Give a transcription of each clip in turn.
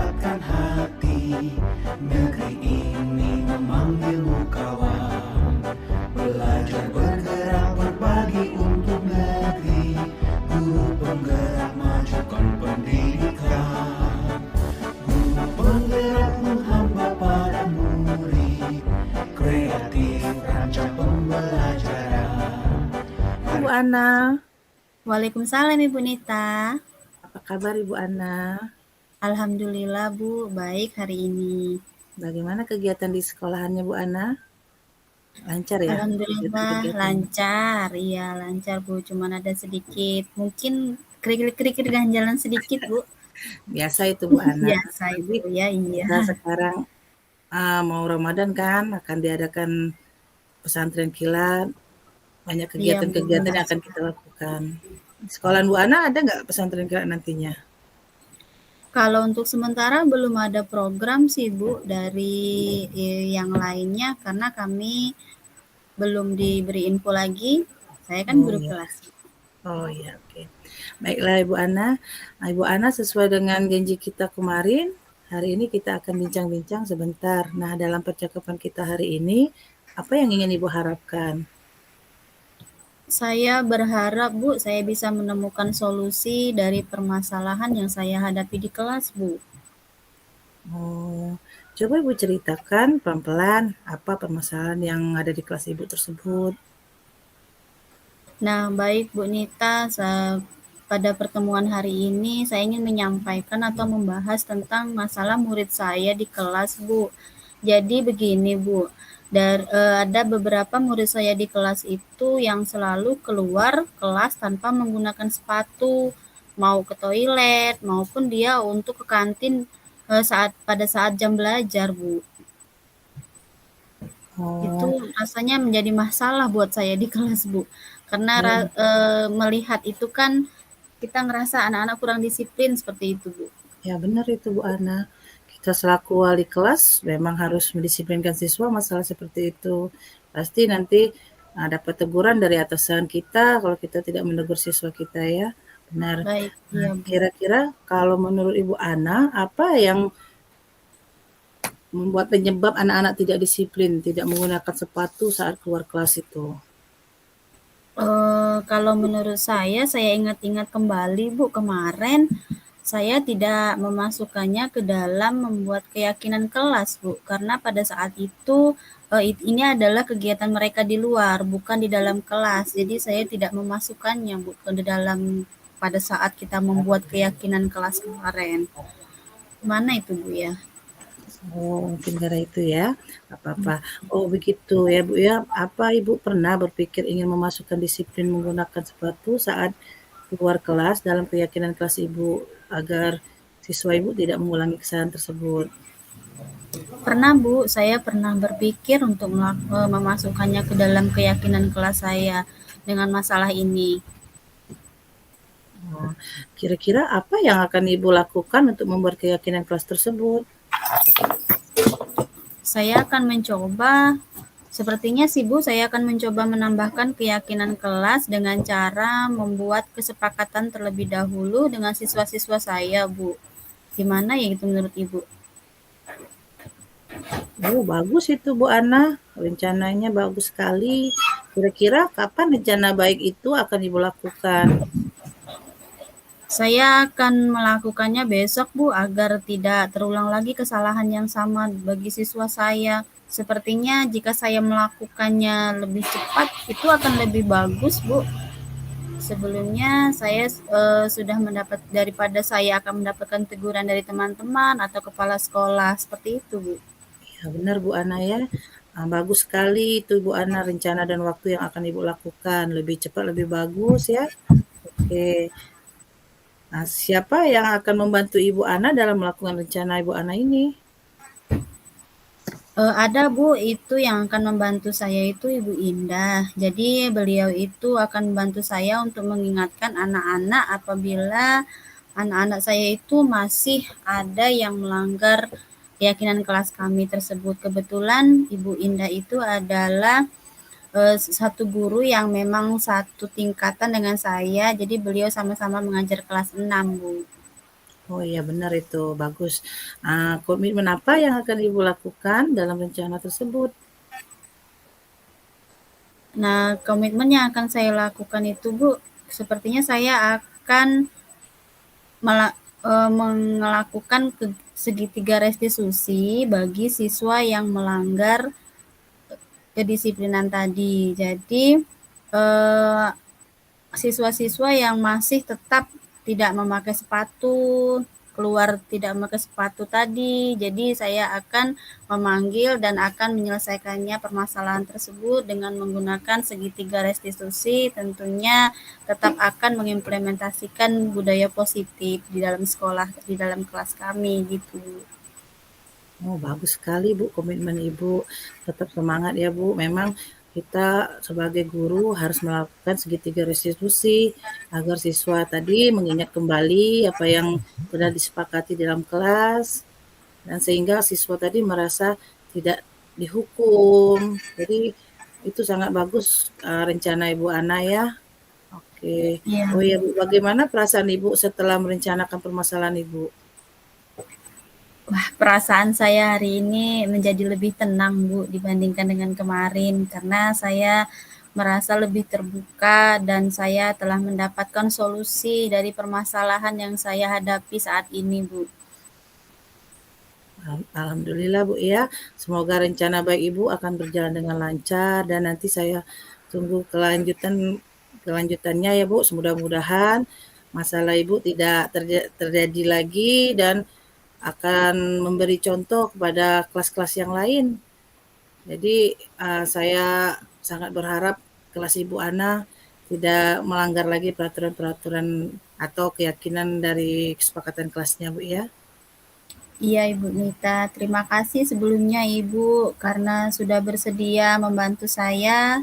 kuatkan hati, negeri ini memanggilmu kawan. Belajar bergerak berbagi untuk negeri, guru penggerak majukan pendidikan. Guru penggerak menghamba para murid, kreatif rancang pembelajaran. Bu Ana, Waalaikumsalam Ibu Nita. apa kabar Ibu Ana? Alhamdulillah Bu, baik hari ini. Bagaimana kegiatan di sekolahannya Bu Ana? Lancar ya Alhamdulillah kegiatan-kegiatan? lancar, iya lancar Bu. Cuman ada sedikit, mungkin kerikil-kerikil ganjalan sedikit Bu. Biasa itu Bu Ana. Biasa Jadi itu ya, iya. kita sekarang mau Ramadan kan, akan diadakan pesantren kilat. Banyak Iya Bu, kegiatan-kegiatan benar. yang akan kita lakukan. Di sekolahan Bu Ana ada nggak pesantren kilat nantinya? Kalau untuk sementara belum ada program sih Bu dari yang lainnya karena kami belum diberi info lagi. Saya kan Oh guru iya. kelas. Oh iya, oke. Baiklah Ibu Ana. Nah, Ibu Ana sesuai dengan janji kita kemarin, hari ini kita akan bincang-bincang sebentar. Nah, dalam percakapan kita hari ini, apa yang ingin Ibu harapkan? Saya berharap Bu, saya bisa menemukan solusi dari permasalahan yang saya hadapi di kelas Bu. Oh, coba Ibu ceritakan pelan-pelan apa permasalahan yang ada di kelas Ibu tersebut. Nah, baik Bu Nita, pada pertemuan hari ini saya ingin menyampaikan atau membahas tentang masalah murid saya di kelas Bu. Jadi begini Bu, ada beberapa murid saya di kelas itu yang selalu keluar kelas tanpa menggunakan sepatu, mau ke toilet maupun dia untuk ke kantin pada saat jam belajar Bu. Itu Oh, rasanya menjadi masalah buat saya di kelas Bu, karena ya, melihat itu kan kita ngerasa anak-anak kurang disiplin seperti itu Bu. ya benar itu Bu Ana. Kita selaku wali kelas memang harus mendisiplinkan siswa masalah seperti itu. Pasti nanti dapat teguran dari atasan kita kalau kita tidak menegur siswa kita ya. Benar. Baik, Nah, iya Bu. kira-kira kalau menurut Ibu Ana, apa yang membuat penyebab anak-anak tidak disiplin, tidak menggunakan sepatu saat keluar kelas itu? Kalau menurut saya ingat-ingat kembali Bu, kemarin saya tidak memasukkannya ke dalam membuat keyakinan kelas Bu, karena pada saat itu ini adalah kegiatan mereka di luar, bukan di dalam kelas. Jadi saya tidak memasukkannya Bu ke dalam pada saat kita membuat keyakinan kelas kemarin. Mana itu Bu ya? Oh, mungkin karena itu ya. Nggak apa-apa. Oh, begitu ya, Bu ya. Apa Ibu pernah berpikir ingin memasukkan disiplin menggunakan sepatu saat keluar kelas dalam keyakinan kelas Ibu agar siswa Ibu tidak mengulangi kesalahan tersebut? Pernah Bu, saya pernah berpikir untuk memasukkannya ke dalam keyakinan kelas saya dengan masalah ini. Oh, kira-kira apa yang akan Ibu lakukan untuk membuat keyakinan kelas tersebut? Saya akan mencoba, sepertinya sih Bu, saya akan mencoba menambahkan keyakinan kelas dengan cara membuat kesepakatan terlebih dahulu dengan siswa-siswa saya Bu. Gimana ya itu menurut Ibu? Oh, bagus itu Bu Ana. Rencananya bagus sekali. Kira-kira kapan rencana baik itu akan Ibu lakukan? Saya akan melakukannya besok Bu, agar tidak terulang lagi kesalahan yang sama bagi siswa saya. Sepertinya jika saya melakukannya lebih cepat, itu akan lebih bagus Bu. Sebelumnya saya sudah mendapat, daripada saya akan mendapatkan teguran dari teman-teman atau kepala sekolah, seperti itu Bu. Ya, benar Bu Ana ya. Bagus sekali itu Bu Ana rencana dan waktu yang akan Ibu lakukan. Lebih cepat, lebih bagus ya. Oke. Nah, siapa yang akan membantu Ibu Ana dalam melakukan rencana Ibu Ana ini? Ada Bu, itu yang akan membantu saya itu Ibu Indah. Jadi beliau itu akan membantu saya untuk mengingatkan anak-anak apabila anak-anak saya itu masih ada yang melanggar keyakinan kelas kami tersebut. Kebetulan Ibu Indah itu adalah satu guru yang memang satu tingkatan dengan saya, jadi beliau sama-sama mengajar kelas 6 Bu. Oh iya benar itu, bagus. Komitmen apa yang akan Ibu lakukan dalam rencana tersebut? Nah, komitmen yang akan saya lakukan itu Bu, sepertinya saya akan melakukan segitiga restitusi bagi siswa yang melanggar kedisiplinan tadi. Jadi siswa-siswa yang masih tetap tidak memakai sepatu, keluar tidak memakai sepatu tadi. Jadi saya akan memanggil dan akan menyelesaikannya permasalahan tersebut dengan menggunakan segitiga restitusi. Tentunya tetap akan mengimplementasikan budaya positif di dalam sekolah, di dalam kelas kami gitu. Oh, bagus sekali Bu komitmen Ibu. Tetap semangat ya Bu. Memang kita sebagai guru harus melakukan segitiga restitusi agar siswa tadi mengingat kembali apa yang sudah disepakati dalam kelas dan sehingga siswa tadi merasa tidak dihukum. Jadi itu sangat bagus rencana Ibu Ana ya. Oke. Iya. Oh iya Bu, bagaimana perasaan Ibu setelah merencanakan permasalahan Ibu? Wah, perasaan saya hari ini menjadi lebih tenang, Bu, dibandingkan dengan kemarin, karena saya merasa lebih terbuka dan saya telah mendapatkan solusi dari permasalahan yang saya hadapi saat ini, Bu. Alhamdulillah Bu ya, semoga rencana baik Ibu akan berjalan dengan lancar dan nanti saya tunggu kelanjutannya ya Bu. Mudah-mudahan masalah Ibu tidak terjadi lagi dan akan memberi contoh kepada kelas-kelas yang lain. Jadi saya sangat berharap kelas Ibu Ana tidak melanggar lagi peraturan-peraturan atau keyakinan dari kesepakatan kelasnya Bu ya. Iya, Ibu Nita. Terima kasih sebelumnya, Ibu, karena sudah bersedia membantu saya,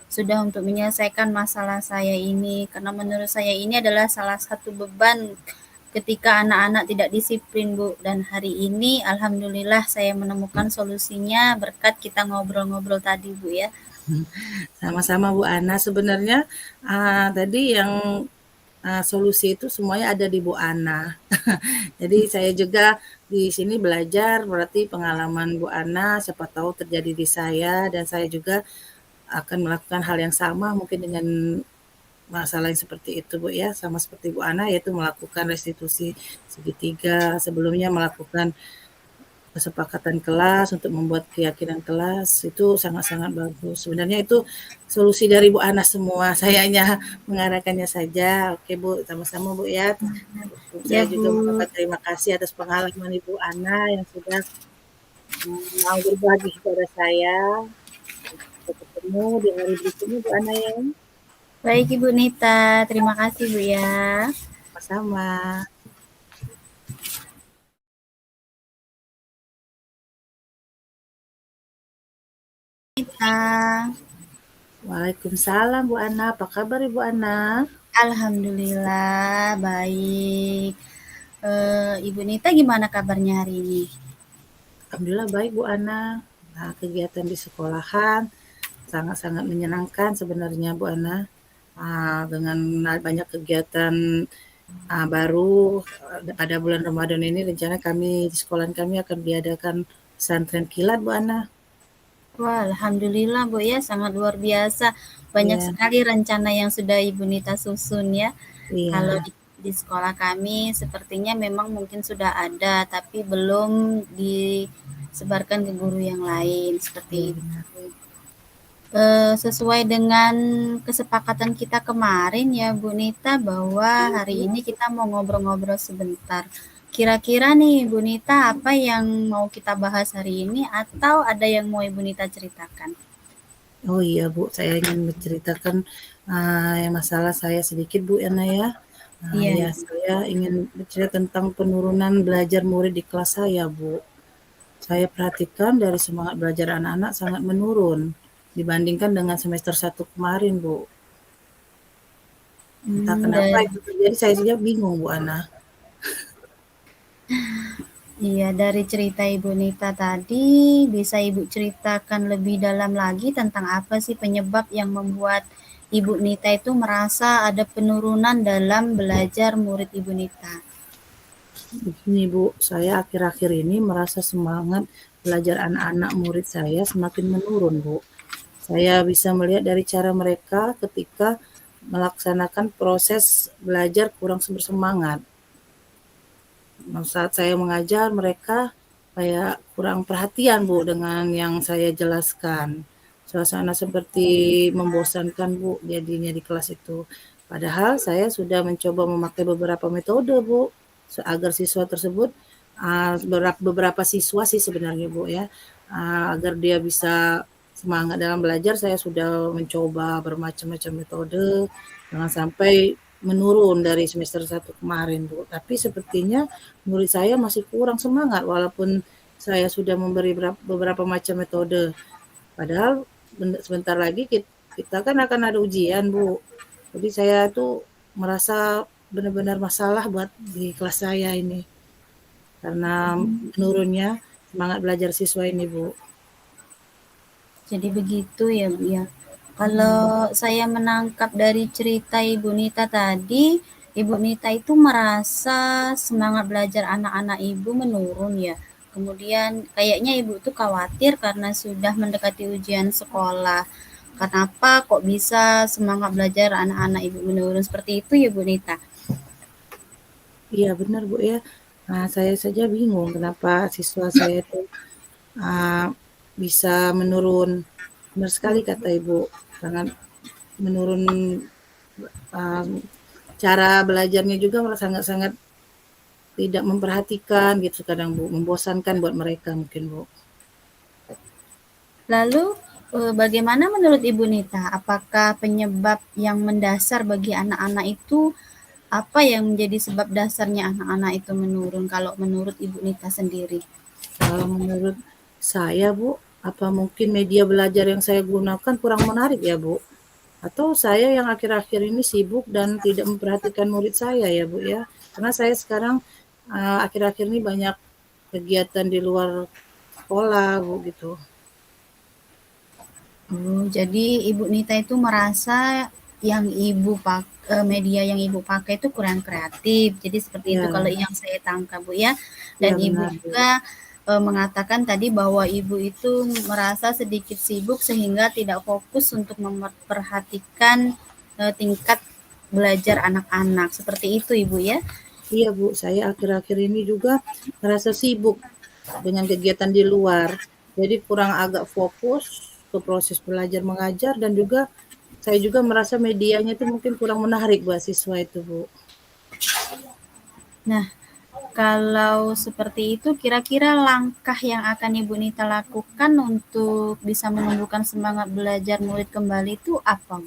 sudah untuk menyelesaikan masalah saya ini. Karena menurut saya ini adalah salah satu beban ketika anak-anak tidak disiplin, Bu. Dan hari ini, alhamdulillah, saya menemukan solusinya berkat kita ngobrol-ngobrol tadi, Bu ya. Sama-sama Bu Ana. Sebenarnya tadi yang solusi itu semuanya ada di Bu Ana. Jadi saya juga di sini belajar berarti pengalaman Bu Ana siapa tahu terjadi di saya dan saya juga akan melakukan hal yang sama mungkin dengan masalah yang seperti itu Bu ya, sama seperti Bu Ana yaitu melakukan restitusi segitiga, sebelumnya melakukan kesepakatan kelas untuk membuat keyakinan kelas itu sangat-sangat bagus. Sebenarnya itu solusi dari Bu Ana semua. Saya hanya mengarahkannya saja. Oke Bu, sama-sama Bu ya. Saya Ya, juga Bu. mengucapkan terima kasih atas pengalaman Ibu Ana yang sudah mau berbagi kepada saya. Kita ketemu di hari berikutnya Bu Ana ya. Baik, Ibu Nita. Terima kasih, Bu ya. Sama-sama. Nita. Waalaikumsalam Bu Ana. Apa kabar Ibu Ana? Alhamdulillah, baik. Ibu Nita gimana kabarnya hari ini? Alhamdulillah baik Bu Ana. Nah, kegiatan di sekolahan sangat-sangat menyenangkan sebenarnya Bu Ana. Dengan banyak kegiatan baru pada bulan Ramadan ini rencana kami di sekolah kami akan diadakan pesantren kilat Bu Ana. Wah, alhamdulillah Bu ya, sangat luar biasa. Banyak Iya, sekali rencana yang sudah Ibu Nita susun ya. Kalau iya, di sekolah kami sepertinya memang mungkin sudah ada, tapi belum disebarkan ke guru yang lain seperti iya itu. benar. Sesuai dengan kesepakatan kita kemarin ya Bu Nita bahwa hari ini kita mau ngobrol-ngobrol sebentar. Kira-kira nih Bu Nita apa yang mau kita bahas hari ini atau ada yang mau Ibu Nita ceritakan? Oh iya Bu, saya ingin menceritakan yang masalah saya sedikit Bu Ana ya. Iya, Ya, saya ingin bercerita tentang penurunan belajar murid di kelas saya Bu. Saya perhatikan dari semangat belajar anak-anak sangat menurun dibandingkan dengan semester 1 kemarin, Bu. Entah kenapa dan itu terjadi, saya saja bingung, Bu Ana. iya dari cerita Ibu Nita tadi bisa Ibu ceritakan lebih dalam lagi tentang apa sih penyebab yang membuat Ibu Nita itu merasa ada penurunan dalam belajar murid Ibu Nita? Begini Bu, saya akhir-akhir ini merasa semangat belajar anak-anak murid saya semakin menurun Bu. Saya bisa melihat dari cara mereka ketika melaksanakan proses belajar kurang bersemangat. Saat saya mengajar mereka kayak kurang perhatian Bu dengan yang saya jelaskan. Suasana seperti membosankan Bu jadinya di kelas itu. Padahal saya sudah mencoba memakai beberapa metode Bu agar siswa tersebut beberapa siswa sih sebenarnya Bu ya, agar dia bisa semangat dalam belajar. Saya sudah mencoba bermacam-macam metode jangan sampai menurun dari semester 1 kemarin Bu. Tapi sepertinya murid saya masih kurang semangat walaupun saya sudah memberi beberapa macam metode. Padahal sebentar lagi kita kan akan ada ujian Bu. Jadi saya tuh merasa benar-benar masalah buat di kelas saya ini karena menurunnya semangat belajar siswa ini Bu. Jadi begitu ya Bu ya. Kalau saya menangkap dari cerita Ibu Nita tadi, Ibu Nita itu merasa semangat belajar anak-anak Ibu menurun ya. Kemudian kayaknya Ibu tuh khawatir karena sudah mendekati ujian sekolah. Kenapa kok bisa semangat belajar anak-anak Ibu menurun seperti itu ya Bu Nita? Iya benar Bu ya. Nah, saya saja bingung kenapa siswa saya itu uh, bisa menurun. Benar sekali kata Ibu, sangat menurun, uh, cara belajarnya juga sangat-sangat tidak memperhatikan gitu kadang Bu, membosankan buat mereka mungkin Bu. Lalu bagaimana menurut Ibu Nita? Apakah penyebab yang mendasar bagi anak-anak itu apa yang menjadi sebab dasarnya anak-anak itu menurun kalau menurut Ibu Nita sendiri? Kalau menurut saya Bu, apa mungkin media belajar yang saya gunakan kurang menarik ya Bu? Atau saya yang akhir-akhir ini sibuk dan tidak memperhatikan murid saya ya Bu ya? Karena saya sekarang akhir-akhir ini banyak kegiatan di luar sekolah Bu gitu. Jadi Ibu Nita itu merasa yang media yang Ibu pakai itu kurang kreatif. Jadi seperti itu kalau Ya, yang saya tangkap Bu ya. Dan ya Ibu benar Bu. juga mengatakan tadi bahwa Ibu itu merasa sedikit sibuk sehingga tidak fokus untuk memperhatikan tingkat belajar anak-anak. Seperti itu Ibu ya. Iya Bu, saya akhir-akhir ini juga merasa sibuk dengan kegiatan di luar. Jadi kurang agak fokus ke proses belajar mengajar dan juga saya juga merasa medianya itu mungkin kurang menarik buat siswa itu Bu. Nah, kalau seperti itu, kira-kira langkah yang akan Ibu Nita lakukan untuk bisa menumbuhkan semangat belajar murid kembali itu apa?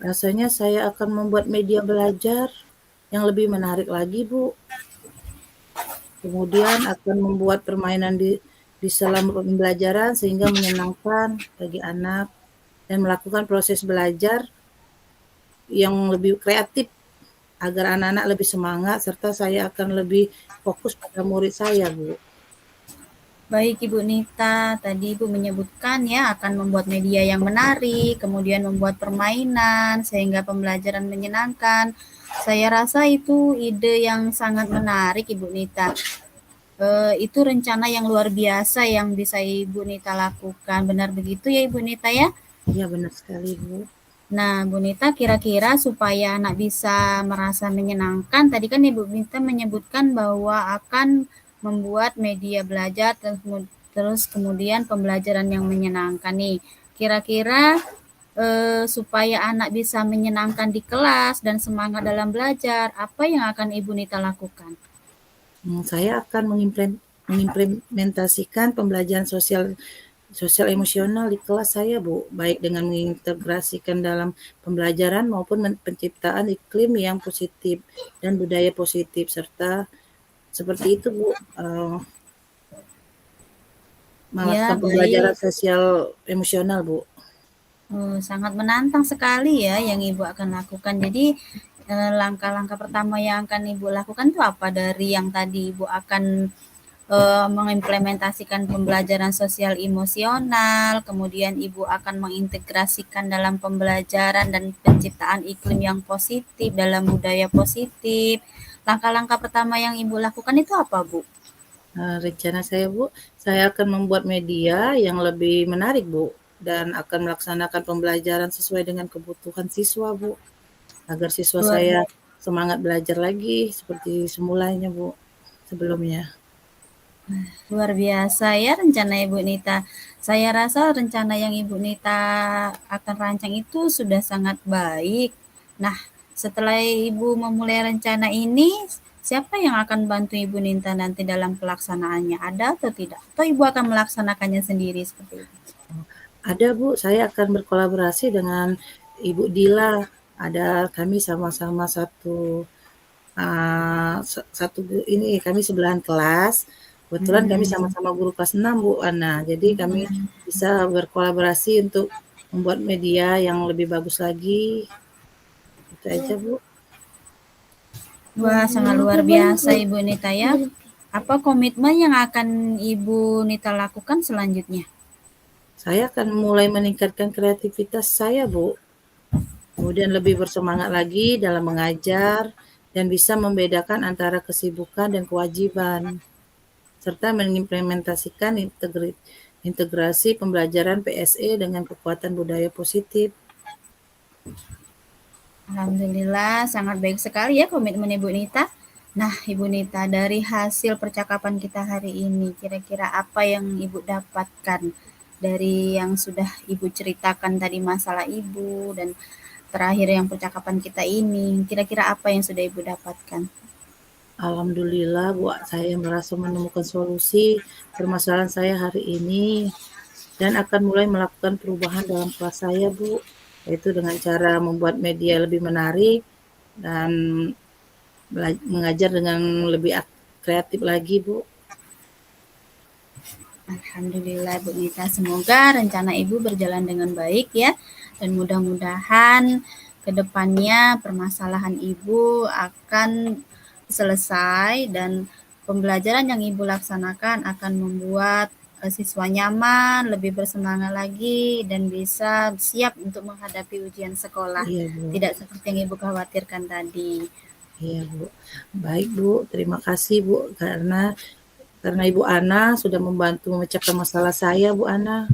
Rasanya saya akan membuat media belajar yang lebih menarik lagi Bu. Kemudian akan membuat permainan di selama pembelajaran sehingga menyenangkan bagi anak dan melakukan proses belajar yang lebih kreatif agar anak-anak lebih semangat serta saya akan lebih fokus pada murid saya, Bu. Baik Ibu Nita, tadi Ibu menyebutkan ya akan membuat media yang menarik, kemudian membuat permainan sehingga pembelajaran menyenangkan. Saya rasa itu ide yang sangat menarik Ibu Nita. Itu rencana yang luar biasa yang bisa Ibu Nita lakukan. Benar begitu ya Ibu Nita ya? Iya benar sekali, Bu. Nah, Bu Nita kira-kira supaya anak bisa merasa menyenangkan, tadi kan Ibu Nita menyebutkan bahwa akan membuat media belajar terus kemudian pembelajaran yang menyenangkan nih. Kira-kira supaya anak bisa menyenangkan di kelas dan semangat dalam belajar, apa yang akan Ibu Nita lakukan? Saya akan mengimplementasikan pembelajaran sosial emosional di kelas saya, Bu, baik dengan mengintegrasikan dalam pembelajaran maupun penciptaan iklim yang positif dan budaya positif serta seperti itu, Bu, Ya, melakukan pembelajaran baik. sosial emosional, Bu. Sangat menantang sekali ya yang Ibu akan lakukan. Jadi langkah-langkah pertama yang akan Ibu lakukan itu apa dari yang tadi Ibu akan mengimplementasikan pembelajaran sosial emosional, kemudian Ibu akan mengintegrasikan dalam pembelajaran dan penciptaan iklim yang positif dalam budaya positif. Langkah-langkah pertama yang Ibu lakukan itu apa, Bu? Rencana saya, Bu, saya akan membuat media yang lebih menarik, Bu, dan akan melaksanakan pembelajaran sesuai dengan kebutuhan siswa, Bu, agar siswa Luar saya semangat belajar lagi seperti semulanya, Bu, sebelumnya. Luar biasa ya rencana Ibu Nita. Saya rasa rencana yang Ibu Nita akan rancang itu sudah sangat baik. Nah, setelah Ibu memulai rencana ini, siapa yang akan bantu Ibu Nita nanti dalam pelaksanaannya? Ada atau tidak? Atau Ibu akan melaksanakannya sendiri seperti itu? Ada, Bu, saya akan berkolaborasi dengan Ibu Dila. Ada kami sama-sama satu ini kami sebelahan kelas. Kebetulan kami sama-sama guru kelas 6, Bu Ana. Jadi kami bisa berkolaborasi untuk membuat media yang lebih bagus lagi. Itu aja, Bu. Wah, sangat luar biasa Ibu Nita ya. Apa komitmen yang akan Ibu Nita lakukan selanjutnya? Saya akan mulai meningkatkan kreativitas saya, Bu. Kemudian lebih bersemangat lagi dalam mengajar dan bisa membedakan antara kesibukan dan kewajiban, serta mengimplementasikan integrasi pembelajaran PSE dengan kekuatan budaya positif. Alhamdulillah, sangat baik sekali ya komitmen Ibu Nita. Nah, Ibu Nita, dari hasil percakapan kita hari ini, kira-kira apa yang Ibu dapatkan dari yang sudah Ibu ceritakan tadi masalah Ibu dan terakhir yang percakapan kita ini, kira-kira apa yang sudah Ibu dapatkan? Alhamdulillah, Bu, saya merasa menemukan solusi permasalahan saya hari ini dan akan mulai melakukan perubahan dalam kelas saya, Bu, yaitu dengan cara membuat media lebih menarik dan mengajar dengan lebih kreatif lagi, Bu. Alhamdulillah Bu Nita, semoga rencana Ibu berjalan dengan baik ya, dan mudah-mudahan kedepannya permasalahan Ibu akan selesai dan pembelajaran yang Ibu laksanakan akan membuat siswa nyaman, lebih bersemangat lagi, dan bisa siap untuk menghadapi ujian sekolah. Iya, Bu. Tidak seperti yang Ibu khawatirkan tadi. Iya, Bu. Baik, Bu. Terima kasih, Bu, karena Ibu Ana sudah membantu memecahkan masalah saya, Bu Ana.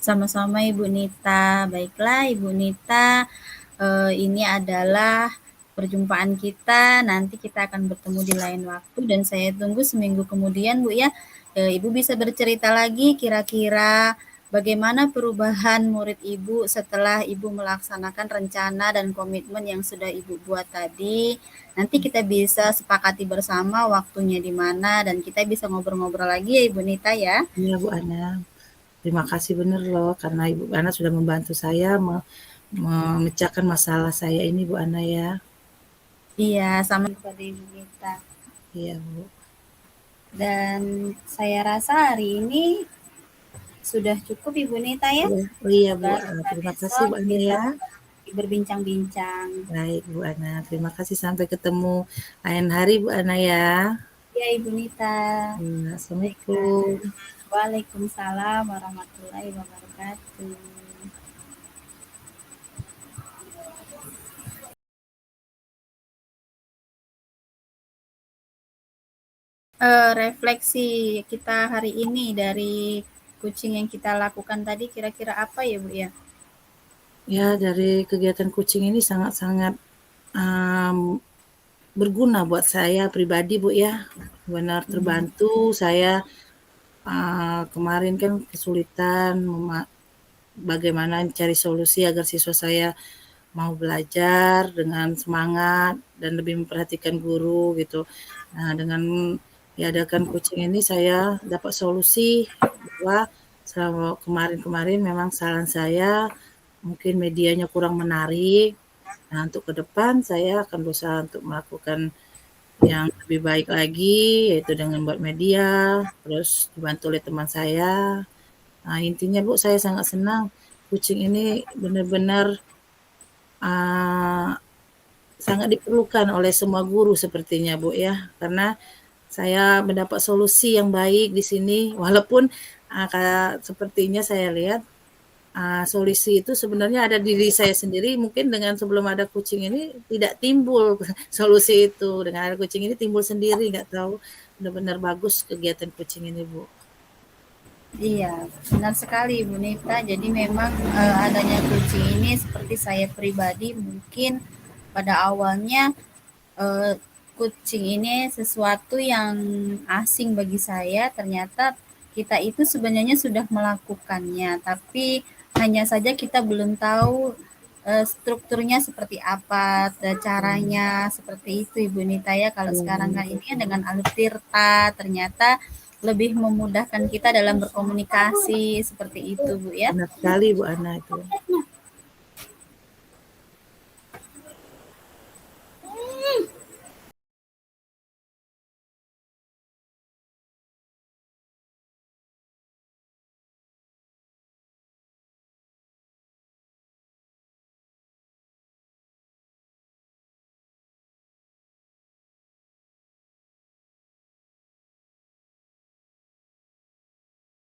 Sama-sama Ibu Nita. Baiklah Ibu Nita, ini adalah perjumpaan kita. Nanti kita akan bertemu di lain waktu dan saya tunggu seminggu kemudian Bu ya. Ibu bisa bercerita lagi kira-kira bagaimana perubahan murid Ibu setelah Ibu melaksanakan rencana dan komitmen yang sudah Ibu buat tadi. Nanti kita bisa sepakati bersama waktunya di mana dan kita bisa ngobrol-ngobrol lagi ya Ibu Nita ya. Iya, Bu Ana. Terima kasih benar loh karena Ibu Ana sudah membantu saya memecahkan masalah saya ini, Bu Ana ya. Iya, sama kepada Ibu Nita. Iya, Bu. Dan saya rasa hari ini sudah cukup Ibu Nita ya. Iya, oh iya, Bu. Semoga Terima kasih, besok Bu Ana kita ya. berbincang-bincang. Baik, Bu Ana. Terima kasih. Sampai ketemu lain hari, Bu Ana ya. Ya Ibu Nita. Iya, Baiklah. Assalamualaikum. Waalaikumsalam warahmatullahi wabarakatuh. Refleksi kita hari ini dari kucing yang kita lakukan tadi kira-kira apa ya Bu ya? Ya, dari kegiatan kucing ini sangat-sangat berguna buat saya pribadi, Bu ya. Benar terbantu saya kemarin kan kesulitan bagaimana cari solusi agar siswa saya mau belajar dengan semangat dan lebih memperhatikan guru gitu. Nah, dengan diadakan kucing ini saya dapat solusi bahwa selama kemarin-kemarin memang saran saya mungkin medianya kurang menarik. Nah, untuk ke depan saya akan berusaha untuk melakukan yang lebih baik lagi, yaitu dengan buat media, terus dibantu oleh teman saya. Nah, intinya Bu, saya sangat senang kucing ini benar-benar sangat diperlukan oleh semua guru sepertinya Bu ya, karena saya mendapat solusi yang baik di sini walaupun sepertinya saya lihat solusi itu sebenarnya ada di diri saya sendiri. Mungkin dengan sebelum ada kucing ini tidak timbul solusi itu. Dengan ada kucing ini timbul sendiri, nggak tahu. Benar-benar bagus kegiatan kucing ini, Bu. Iya, benar sekali Bu Nita. Jadi memang adanya kucing ini seperti saya pribadi mungkin pada awalnya kucing ini sesuatu yang asing bagi saya. Ternyata kita itu sebenarnya sudah melakukannya, tapi hanya saja kita belum tahu strukturnya seperti apa, caranya seperti itu Ibu Nita ya. Kalau sekarang kan ini dengan Alur Tirta ternyata lebih memudahkan kita dalam berkomunikasi seperti itu Bu ya. Benar sekali Bu Ana itu.